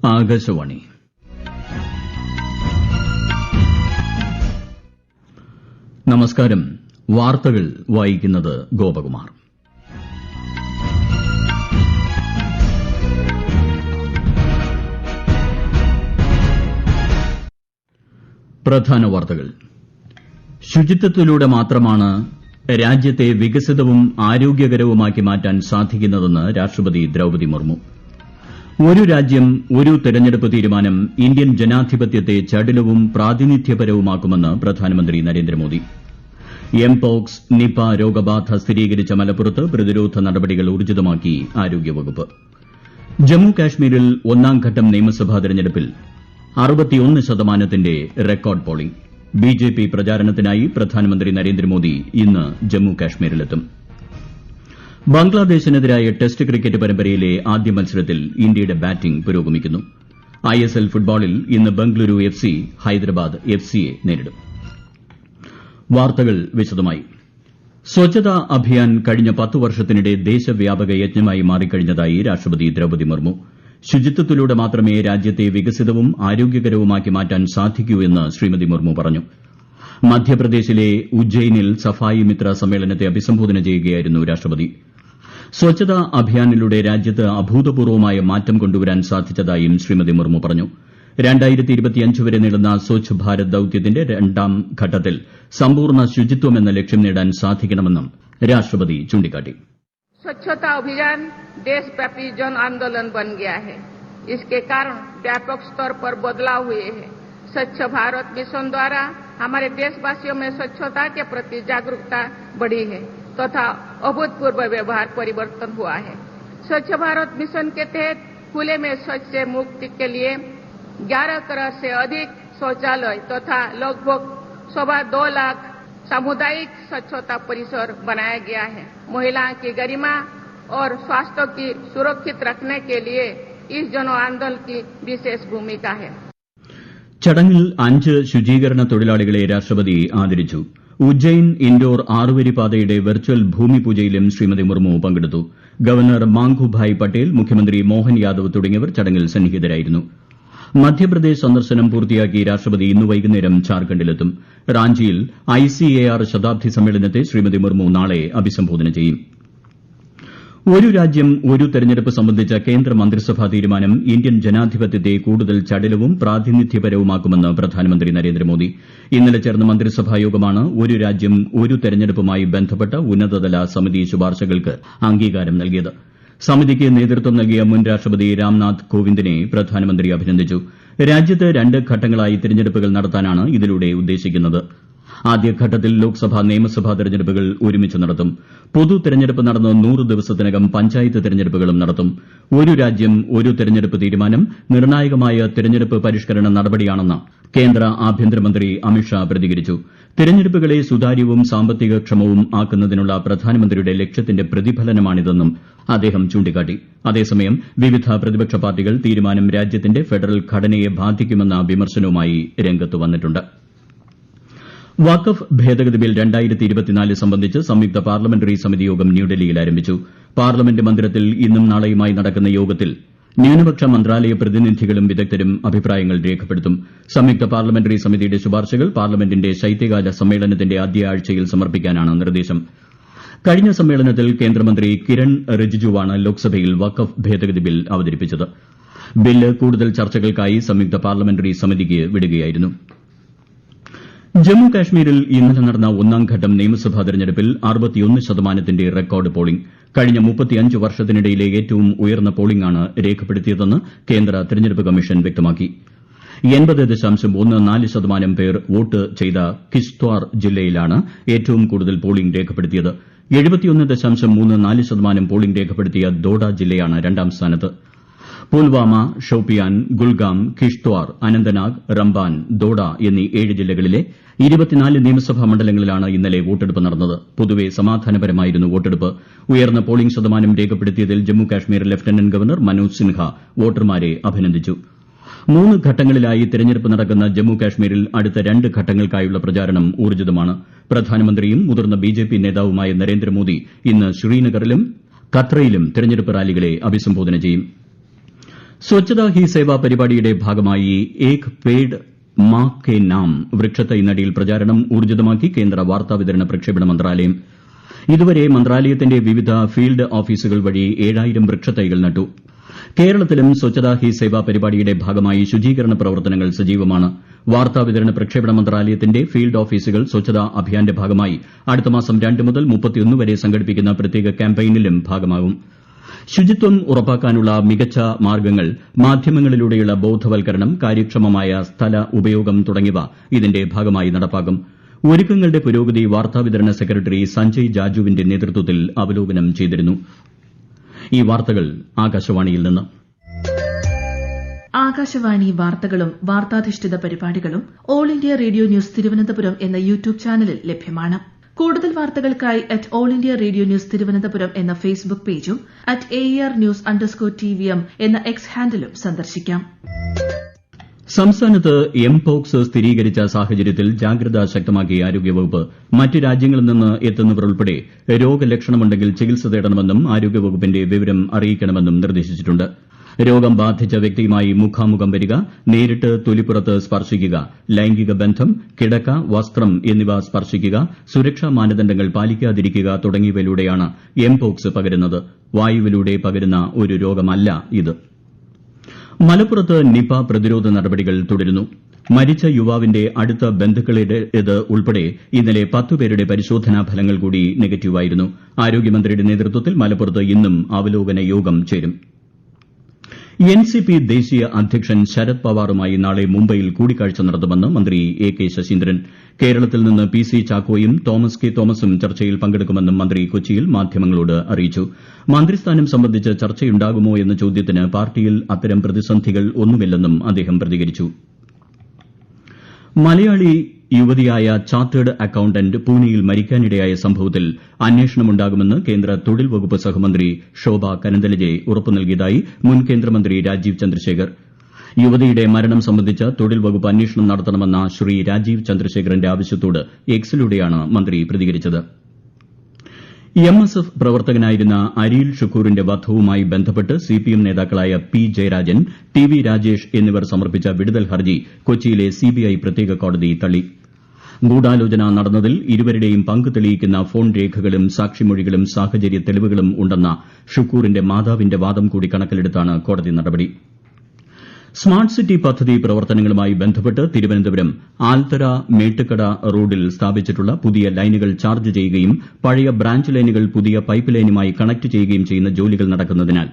ആകാശവാണി. നമസ്കാരം. വാർത്തകൾ വായിക്കുന്നത് ഗോപകുമാർ. പ്രധാന വാർത്തകൾ. ശുചിത്വത്തിലൂടെ മാത്രമാണ് രാജ്യത്തെ വികസിതവും ആരോഗ്യകരവുമാക്കി മാറ്റാൻ സാധിക്കുന്നതെന്ന് രാഷ്ട്രപതി ദ്രൌപദി മുർമു. ഒരു രാജ്യം ഒരു തെരഞ്ഞെടുപ്പ് തീരുമാനം ഇന്ത്യൻ ജനാധിപത്യത്തെ ചടുലവും പ്രാതിനിധ്യപരവുമാക്കുമെന്ന് പ്രധാനമന്ത്രി നരേന്ദ്രമോദി. എംപോക്സ്, നിപ രോഗബാധ സ്ഥിരീകരിച്ച മലപ്പുറത്ത് പ്രതിരോധ നടപടികൾ ഊർജിതമാക്കി ആരോഗ്യവകുപ്പ്. ജമ്മു കാശ്മീരിൽ ഒന്നാംഘട്ടം നിയമസഭാ തെരഞ്ഞെടുപ്പിൽ 61% റെക്കോർഡ് പോളിംഗ്. ബിജെപി പ്രചാരണത്തിനായി പ്രധാനമന്ത്രി നരേന്ദ്രമോദി ഇന്ന് ജമ്മു കാശ്മീരിലെത്തും. ബംഗ്ലാദേശിനെതിരായ ടെസ്റ്റ് ക്രിക്കറ്റ് പരമ്പരയിലെ ആദ്യ മത്സരത്തിൽ ഇന്ത്യയുടെ ബാറ്റിംഗ് പുരോഗമിക്കുന്നു. ഐഎസ്എൽ ഫുട്ബോളിൽ ഇന്ന് ബംഗളൂരു എഫ്സി ഹൈദരാബാദ് എഫ്സിയെ നേരിടും. വാർത്തകൾ വിശദമായി. സ്വച്ഛതാ അഭിയാൻ കഴിഞ്ഞ 10 വർഷത്തിനിടെ ദേശവ്യാപക യജ്ഞമായി മാറിക്കഴിഞ്ഞതായി രാഷ്ട്രപതി ദ്രൌപദി മുർമു. ശുചിത്വത്തിലൂടെ മാത്രമേ രാജ്യത്തെ വികസിതവും ആരോഗ്യകരവുമാക്കി മാറ്റാൻ സാധിക്കൂ എന്ന് ശ്രീമതി മുർമു പറഞ്ഞു. മധ്യപ്രദേശിലെ ഉജ്ജയിനിൽ സഫായി മിത്ര സമ്മേളനത്തെ അഭിസംബോധന ചെയ്യുകയായിരുന്നു രാഷ്ട്രപതി. സ്വച്ഛതാ അഭിയാനിലൂടെ രാജ്യത്ത് അഭൂതപൂർവമായ മാറ്റം കൊണ്ടുവരാൻ സാധിച്ചതായും ശ്രീമതി മുർമു പറഞ്ഞു. 2025 വരെ നീളുന്ന സ്വച്ഛ് ഭാരത് ദൌത്യത്തിന്റെ 2ാം ഘട്ടത്തിൽ സമ്പൂർണ്ണ ശുചിത്വം എന്ന ലക്ഷ്യം നേടാൻ സാധിക്കണമെന്നും രാഷ്ട്രപതി ചൂണ്ടിക്കാട്ടി. स्वच्छता अभियान देशव्यापी जन आंदोलन बन गया है. इसके कारण व्यापक स्तर पर बदलाव हुए हैं. स्वच्छ भारत मिशन द्वारा हमारे देशवासियों में स्वच्छता के प्रति जागरूकता बढ़ी है तथा अभूतपूर्व व्यवहार परिवर्तन हुआ है. स्वच्छ भारत मिशन के तहत खुले में शौच से मुक्ति के लिए 11 करोड़ से अधिक शौचालय तथा लगभग 2.25 लाख सामुदायिक स्वच्छता परिसर बनाया गया है. महिलाओं की गरिमा और स्वास्थ्य की सुरक्षित रखने के लिए इस जन आंदोलन की विशेष भूमिका है. ചടങ്ങിൽ 5 ശുചീകരണ തൊഴിലാളികളെ രാഷ്ട്രപതി ആദരിച്ചു. ഉജ്ജയിൻ ഇൻഡോർ 6 പാതയുടെ വെർച്വൽ ഭൂമിപൂജയിലും ശ്രീമതി മുർമു പങ്കെടുത്തു. ഗവർണർ മാംഘുഭായ് പട്ടേൽ, മുഖ്യമന്ത്രി മോഹൻ യാദവ് തുടങ്ങിയവർ ചടങ്ങിൽ സന്നിഹിതരായിരുന്നു. മധ്യപ്രദേശ് സന്ദർശനം പൂർത്തിയാക്കി രാഷ്ട്രപതി ഇന്ന് വൈകുന്നേരം ഝാർഖണ്ഡിലെത്തും. റാഞ്ചിയിൽ ICAR ശതാബ്ദി സമ്മേളനത്തെ ശ്രീമതി മുർമു നാളെ അഭിസംബോധന ചെയ്യും. ഒരു രാജ്യം ഒരു തെരഞ്ഞെടുപ്പ് സംബന്ധിച്ച കേന്ദ്ര മന്ത്രിസഭാ തീരുമാനം ഇന്ത്യൻ ജനാധിപത്യത്തെ കൂടുതൽ ചടുലവും പ്രാതിനിധ്യപരവുമാക്കുമെന്ന് പ്രധാനമന്ത്രി നരേന്ദ്രമോദി. ഇന്നലെ ചേർന്ന മന്ത്രിസഭാ യോഗമാണ് ഒരു രാജ്യം ഒരു തെരഞ്ഞെടുപ്പുമായി ബന്ധപ്പെട്ട ഉന്നതതല സമിതി ശുപാർശകൾക്ക് അംഗീകാരം നൽകിയത്. സമിതിക്ക് നേതൃത്വം നൽകിയ മുൻ രാഷ്ട്രപതി രാംനാഥ് കോവിന്ദിനെ പ്രധാനമന്ത്രി അഭിനന്ദിച്ചു. രാജ്യത്ത് 2 ഘട്ടങ്ങളായി തെരഞ്ഞെടുപ്പുകൾ നടത്താനാണ് ഇതിലൂടെ ഉദ്ദേശിക്കുന്നത്. ആദ്യഘട്ടത്തിൽ ലോക്സഭാ നിയമസഭാ തെരഞ്ഞെടുപ്പുകൾ ഒരുമിച്ച് നടത്തും. പൊതു തെരഞ്ഞെടുപ്പ് നടന്ന് 100 ദിവസത്തിനകം പഞ്ചായത്ത് തെരഞ്ഞെടുപ്പുകളും നടത്തും. ഒരു രാജ്യം ഒരു തെരഞ്ഞെടുപ്പ് തീരുമാനം നിർണായകമായ തെരഞ്ഞെടുപ്പ് പരിഷ്കരണ നടപടിയാണെന്ന് കേന്ദ്ര ആഭ്യന്തരമന്ത്രി അമിത്ഷാ പ്രതികരിച്ചു. തെരഞ്ഞെടുപ്പുകളെ സുതാര്യവും സാമ്പത്തികക്ഷമവും ആക്കുന്നതിനുള്ള പ്രധാനമന്ത്രിയുടെ ലക്ഷ്യത്തിന്റെ പ്രതിഫലനമാണിതെന്നും അദ്ദേഹം ചൂണ്ടിക്കാട്ടി. അതേസമയം വിവിധ പ്രതിപക്ഷ പാർട്ടികൾ തീരുമാനം രാജ്യത്തിന്റെ ഫെഡറൽ ഘടനയെ ബാധിക്കുമെന്ന വിമർശനവുമായി രംഗത്ത് വന്നിട്ടുണ്ട്. വഖഫ് ഭേദഗതി ബിൽ 2024 സംബന്ധിച്ച് സംയുക്ത പാർലമെന്ററി സമിതി യോഗം ന്യൂഡൽഹിയിൽ ആരംഭിച്ചു. പാർലമെന്റ് മന്ദിരത്തിൽ ഇന്നും നാളെയുമായി നടക്കുന്ന യോഗത്തിൽ ന്യൂനപക്ഷ മന്ത്രാലയ പ്രതിനിധികളും വിദഗ്ധരും അഭിപ്രായങ്ങൾ രേഖപ്പെടുത്തും. സംയുക്ത പാർലമെന്ററി സമിതിയുടെ ശുപാർശകൾ പാർലമെന്റിന്റെ ശൈത്യകാല സമ്മേളനത്തിന്റെ ആദ്യ ആഴ്ചയിൽ സമർപ്പിക്കാനാണ് നിർദ്ദേശം. കഴിഞ്ഞ സമ്മേളനത്തിൽ കേന്ദ്രമന്ത്രി കിരൺ റിജിജുവാണ് ലോക്സഭയിൽ വഖഫ് ഭേദഗതി ബിൽ അവതരിപ്പിച്ചത്. ബില്ല് കൂടുതൽ ചർച്ചകൾക്കായി സംയുക്ത പാർലമെന്ററി സമിതിക്ക് വിടുകയായിരുന്നു. ജമ്മു കാശ്മീരിൽ ഇന്നലെ നടന്ന ഒന്നാംഘട്ടം നിയമസഭാ തെരഞ്ഞെടുപ്പിൽ 61% റെക്കോർഡ് പോളിംഗ്. കഴിഞ്ഞ 35 വർഷത്തിനിടയിലെ ഏറ്റവും ഉയർന്ന പോളിംഗാണ് രേഖപ്പെടുത്തിയതെന്ന് കേന്ദ്ര തെരഞ്ഞെടുപ്പ് കമ്മീഷൻ വ്യക്തമാക്കി. 80.14% പേർ വോട്ട് ചെയ്ത കിഷ്ത്വാർ ജില്ലയിലാണ് ഏറ്റവും കൂടുതൽ പോളിംഗ് രേഖപ്പെടുത്തിയത്. 71.34% പോളിംഗ് രേഖപ്പെടുത്തിയ ദോഡ ജില്ലയാണ് 2ാം സ്ഥാനത്ത്. പുൽവാമ, ഷോപ്പിയാൻ, ഗുൽഗാം, കിഷ്ത്വാർ, അനന്തനാഗ്, റംബാൻ, ദോഡ എന്നീ 7 ജില്ലകളിലെ 24 നിയമസഭാ മണ്ഡലങ്ങളിലാണ് ഇന്നലെ വോട്ടെടുപ്പ് നടന്നത്. പൊതുവെ സമാധാനപരമായിരുന്നു വോട്ടെടുപ്പ്. ഉയർന്ന പോളിംഗ് ശതമാനം രേഖപ്പെടുത്തിയതിൽ ജമ്മു കാശ്മീർ ലഫ്റ്റനന്റ് ഗവർണർ മനോജ് സിൻഹ വോട്ടർമാരെ അഭിനന്ദിച്ചു. 3 ഘട്ടങ്ങളിലായി തെരഞ്ഞെടുപ്പ് നടക്കുന്ന ജമ്മു കാശ്മീരിൽ അടുത്ത 2 ഘട്ടങ്ങൾക്കായുള്ള പ്രചാരണം ഊർജ്ജിതമാണ്. പ്രധാനമന്ത്രിയും മുതിർന്ന ബിജെപി നേതാവുമായ നരേന്ദ്രമോദി ഇന്ന് ശ്രീനഗറിലും കത്രയിലും തെരഞ്ഞെടുപ്പ് റാലികളെ അഭിസംബോധന ചെയ്യും. സ്വച്ഛതാ ഹി സേവ പരിപാടിയുടെ ഭാഗമായി ഏക് പേഡ് മാ കെ നാം വൃക്ഷത്തൈ നടീൽ പ്രചാരണം ഊർജിതമാക്കി കേന്ദ്ര വാർത്താവിതരണ പ്രക്ഷേപണ മന്ത്രാലയം. ഇതുവരെ മന്ത്രാലയത്തിന്റെ വിവിധ ഫീൽഡ് ഓഫീസുകൾ വഴി 7000 വൃക്ഷത്തൈകൾ നട്ടു. കേരളത്തിലും സ്വച്ഛതാ ഹി സേവ പരിപാടിയുടെ ഭാഗമായി ശുചീകരണ പ്രവർത്തനങ്ങൾ സജീവമാണ്. വാർത്താവിതരണ പ്രക്ഷേപണ മന്ത്രാലയത്തിന്റെ ഫീൽഡ് ഓഫീസുകൾ സ്വച്ഛതാ അഭിയാന്റെ ഭാഗമായി അടുത്ത മാസം 2 മുതൽ 31 വരെ സംഘടിപ്പിക്കുന്ന പ്രത്യേക ക്യാമ്പയിനിലും ഭാഗമാകും. ശുചിത്വം ഉറപ്പാക്കാനുള്ള മികച്ച മാർഗ്ഗങ്ങൾ, മാധ്യമങ്ങളിലൂടെയുള്ള ബോധവൽക്കരണം, കാര്യക്ഷമമായ സ്ഥല ഉപയോഗം തുടങ്ങിയവ ഇതിന്റെ ഭാഗമായി നടപ്പാക്കും. ഒരുക്കങ്ങളുടെ പുരോഗതി വാർത്താവിതരണ സെക്രട്ടറി സഞ്ജയ് ജാജുവിന്റെ നേതൃത്വത്തിൽ അവലോകനം ചെയ്തിരുന്നു. ഈ വാർത്തകൾ ആകാശവാണിയിൽ നിന്ന്. ആകാശവാണി വാർത്തകളും വാർത്താധിഷ്ഠിത പരിപാടികളും all India radio news Thiruvananthapuram എന്ന യൂട്യൂബ് ചാനലിൽ ലഭ്യമാണ്. കൂടുതൽ വാർത്തകൾക്കായി all India radio news Thiruvananthapuram എന്ന ഫേസ്ബുക്ക് പേജും @ARnews_TVM എന്ന എക്സ് ഹാൻഡിലും സന്ദർശിക്കാം. സംസ്ഥാനത്ത് എംപോക്സ് സ്ഥിരീകരിച്ച സാഹചര്യത്തിൽ ജാഗ്രത ശക്തമാക്കി ആരോഗ്യവകുപ്പ്. മറ്റ് രാജ്യങ്ങളിൽ നിന്ന് എത്തുന്നവർ ഉൾപ്പെടെ രോഗലക്ഷണമുണ്ടെങ്കിൽ ചികിത്സ തേടണമെന്നും ആരോഗ്യവകുപ്പിന്റെ വിവരം അറിയിക്കണമെന്നും നിർദ്ദേശിച്ചിട്ടുണ്ട്. രോഗം ബാധിച്ച വ്യക്തിയുമായി മുഖാമുഖം വരിക, നേരിട്ട് തൊലിപ്പുറത്ത് സ്പർശിക്കുക, ലൈംഗിക ബന്ധം, കിടക്ക, വസ്ത്രം എന്നിവ സ്പർശിക്കുക, സുരക്ഷാ മാനദണ്ഡങ്ങൾ പാലിക്കാതിരിക്കുക തുടങ്ങിയവയിലൂടെയാണ് എംപോക്സ് പകരുന്നത്. വായുവിലൂടെ പകരുന്ന ഒരു രോഗമല്ല ഇത്. മലപ്പുറത്ത് നിപ പ്രതിരോധ നടപടികൾ തുടരുന്നു. മരിച്ച യുവാവിന്റെ അടുത്ത ബന്ധുക്കളുടേത് ഉൾപ്പെടെ ഇന്നലെ 10 പേരുടെ പരിശോധനാ ഫലങ്ങൾ കൂടി നെഗറ്റീവായിരുന്നു. ആരോഗ്യമന്ത്രിയുടെ നേതൃത്വത്തിൽ മലപ്പുറത്ത് ഇന്നും അവലോകന യോഗം ചേരും. എൻസിപി ദേശീയ അധ്യക്ഷൻ ശരത് പവാറുമായി നാളെ മുംബൈയിൽ കൂടിക്കാഴ്ച നടത്തുമെന്ന് മന്ത്രി എ.കെ. ശശീന്ദ്രൻ. കേരളത്തിൽ നിന്ന് പി.സി. ചാക്കോയും തോമസ് കെ തോമസും ചർച്ചയിൽ പങ്കെടുക്കുമെന്നും മന്ത്രി കൊച്ചിയിൽ മാധ്യമങ്ങളോട് അറിയിച്ചു. മന്ത്രിസ്ഥാനം സംബന്ധിച്ച് ചർച്ചയുണ്ടാകുമോ എന്ന ചോദ്യത്തിന് പാർട്ടിയിൽ അത്തരം പ്രതിസന്ധികൾ ഒന്നുമില്ലെന്നും അദ്ദേഹം പ്രതികരിച്ചു. മലയാളി യുവതിയായ ചാർട്ടേഡ് അക്കൌണ്ടന്റ് പൂനെയിൽ മരിക്കാനിടയായ സംഭവത്തിൽ അന്വേഷണമുണ്ടാകുമെന്ന് കേന്ദ്ര തൊഴിൽ വകുപ്പ് സഹമന്ത്രി ശോഭ കരന്തലജെ ഉറപ്പു നൽകിയതായി മുൻ കേന്ദ്രമന്ത്രി രാജീവ് ചന്ദ്രശേഖർ. യുവതിയുടെ മരണം സംബന്ധിച്ച് തൊഴിൽ വകുപ്പ് അന്വേഷണം നടത്തണമെന്ന ശ്രീ രാജീവ് ചന്ദ്രശേഖറിന്റെ ആവശ്യത്തോട് എക്സിലൂടെയാണ് മന്ത്രി പ്രതികരിച്ചത്. എംഎസ്എഫ് പ്രവർത്തകനായിരുന്ന അരിയിൽ ഷുക്കൂറിന്റെ വധവുമായി ബന്ധപ്പെട്ട് സിപിഎം നേതാക്കളായ P Jayarajan, T V Rajesh എന്നിവർ സമർപ്പിച്ച വിടുതൽ ഹർജി കൊച്ചിയിലെ സിബിഐ പ്രത്യേക കോടതി തള്ളി. ഗൂഢാലോചന നടന്നതിൽ ഇരുവരുടെയും പങ്ക് തെളിയിക്കുന്ന ഫോൺ രേഖകളും സാക്ഷിമൊഴികളും സാഹചര്യ തെളിവുകളും ഉണ്ടെന്ന ഷുക്കൂറിന്റെ മാതാവിന്റെ വാദം കൂടി കണക്കിലെടുത്താണ് കോടതി നടപടി. സ്മാർട്ട് സിറ്റി പദ്ധതി പ്രവർത്തനങ്ങളുമായി ബന്ധപ്പെട്ട് തിരുവനന്തപുരം ആൽത്തറ മേട്ടുക്കട റോഡിൽ സ്ഥാപിച്ചിട്ടുള്ള പുതിയ ലൈനുകൾ ചാർജ് ചെയ്യുകയും പഴയ ബ്രാഞ്ച് ലൈനുകൾ പുതിയ പൈപ്പ് ലൈനുമായി കണക്ട് ചെയ്യുകയും ചെയ്യുന്ന ജോലികൾ നടക്കുന്നതിനാൽ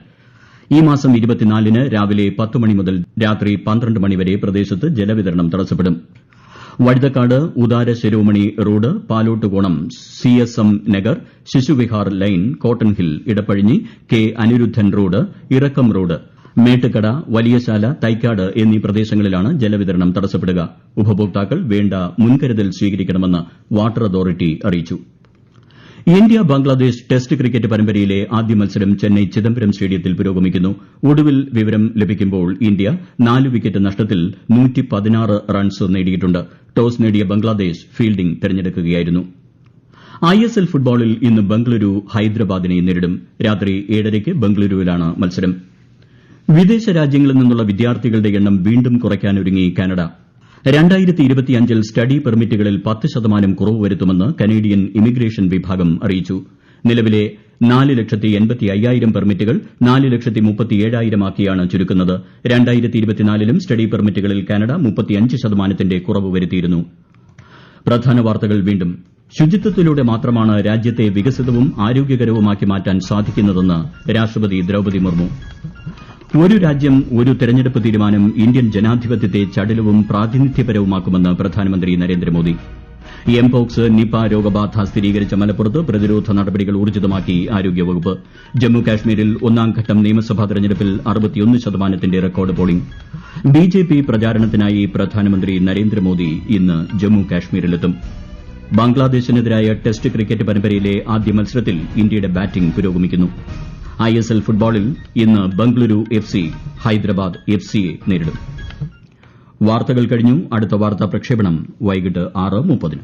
ഈ മാസം 24-ന് രാവിലെ 10 മണി മുതൽ രാത്രി 12 മണി വരെ പ്രദേശത്ത് ജലവിതരണം തടസ്സപ്പെടും. Vazhuthacaud Udara Shiromani road, Palottukonam CSM Nagar, Shishuvihar line, cotton hill, Edappazhinji, K Aniruddhan road, Irakkam road, Mettukkada, Valiyasala, Thycaud എന്നീ പ്രദേശങ്ങളിലാണ് ജലവിതരണം തടസ്സപ്പെടുക. ഉപഭോക്താക്കൾ വേണ്ട മുൻകരുതൽ സ്വീകരിക്കണമെന്ന് വാട്ടർ അതോറിറ്റി അറിയിച്ചു. ഇന്ത്യ ബംഗ്ലാദേശ് ടെസ്റ്റ് ക്രിക്കറ്റ് പരമ്പരയിലെ ആദ്യ മത്സരം ചെന്നൈ ചിദംബരം സ്റ്റേഡിയത്തിൽ പുരോഗമിക്കുന്നു. ഒടുവിൽ വിവരം ലഭിക്കുമ്പോൾ ഇന്ത്യ 4 വിക്കറ്റ് നഷ്ടത്തിൽ 116 റൺസ് നേടിയിട്ടുണ്ട്. ടോസ് നേടിയ ബംഗ്ലാദേശ് ഫീൽഡിംഗ് തെരഞ്ഞെടുക്കുകയായിരുന്നു. ISL ഫുട്ബോളിൽ ഇന്ന് ബംഗളൂരു ഹൈദരാബാദിനെ നേരിടും. രാത്രി 7:30-ക്ക് ബംഗളൂരുവിലാണ് മത്സരം. വിദേശ രാജ്യങ്ങളിൽ നിന്നുള്ള വിദ്യാർത്ഥികളുടെ എണ്ണം വീണ്ടും കുറയ്ക്കാനൊരുങ്ങി കാനഡ. 2025-ൽ സ്റ്റഡി പെർമിറ്റുകളിൽ 10% കുറവ് വരുത്തുമെന്ന് കനേഡിയൻ ഇമിഗ്രേഷൻ വിഭാഗം അറിയിച്ചു. നിലവിലെ 4,85,000 പെർമിറ്റുകൾ 4,37,000 ആക്കിയാണ് ചുരുക്കുന്നത്. 2024-ലും സ്റ്റഡി പെർമിറ്റുകളിൽ കാനഡ 35% കുറവ് വരുത്തിയിരുന്നു. പ്രധാന വാർത്തകൾ വീണ്ടും. ശുചിത്വത്തിലൂടെ മാത്രമാണ് രാജ്യത്തെ വികസിതവും ആരോഗ്യകരവുമാക്കി മാറ്റാൻ സാധിക്കുന്നതെന്ന് രാഷ്ട്രപതി ദ്രൌപദി മുർമു. ഒരു രാജ്യം ഒരു തെരഞ്ഞെടുപ്പ് തീരുമാനം ഇന്ത്യൻ ജനാധിപത്യത്തെ ചടുലവും പ്രാതിനിധ്യപരവുമാക്കുമെന്ന് പ്രധാനമന്ത്രി നരേന്ദ്രമോദി. എംപോക്സ്, നിപ രോഗബാധ സ്ഥിരീകരിച്ച മലപ്പുറത്ത് പ്രതിരോധ നടപടികൾ ഊർജിതമാക്കി ആരോഗ്യവകുപ്പ്. ജമ്മു കാശ്മീരിൽ 1ാംഘട്ടം നിയമസഭാ തെരഞ്ഞെടുപ്പിൽ 61% റെക്കോർഡ് പോളിംഗ്. ബിജെപി പ്രചാരണത്തിനായി പ്രധാനമന്ത്രി നരേന്ദ്രമോദി ഇന്ന് ജമ്മു കാശ്മീരിലെത്തും. ബംഗ്ലാദേശിനെതിരായ ടെസ്റ്റ് ക്രിക്കറ്റ് പരമ്പരയിലെ ആദ്യ മത്സരത്തിൽ ഇന്ത്യയുടെ ബാറ്റിംഗ് പുരോഗമിക്കുന്നു. ISL ഫുട്ബോളിൽ ഇന്ന് ബംഗളൂരു FC ഹൈദരാബാദ് FCയെ നേരിടും. വാർത്തകൾ കഴിഞ്ഞു. അടുത്ത വാർത്താ പ്രക്ഷേപണം വൈകിട്ട് 6:30-ന്.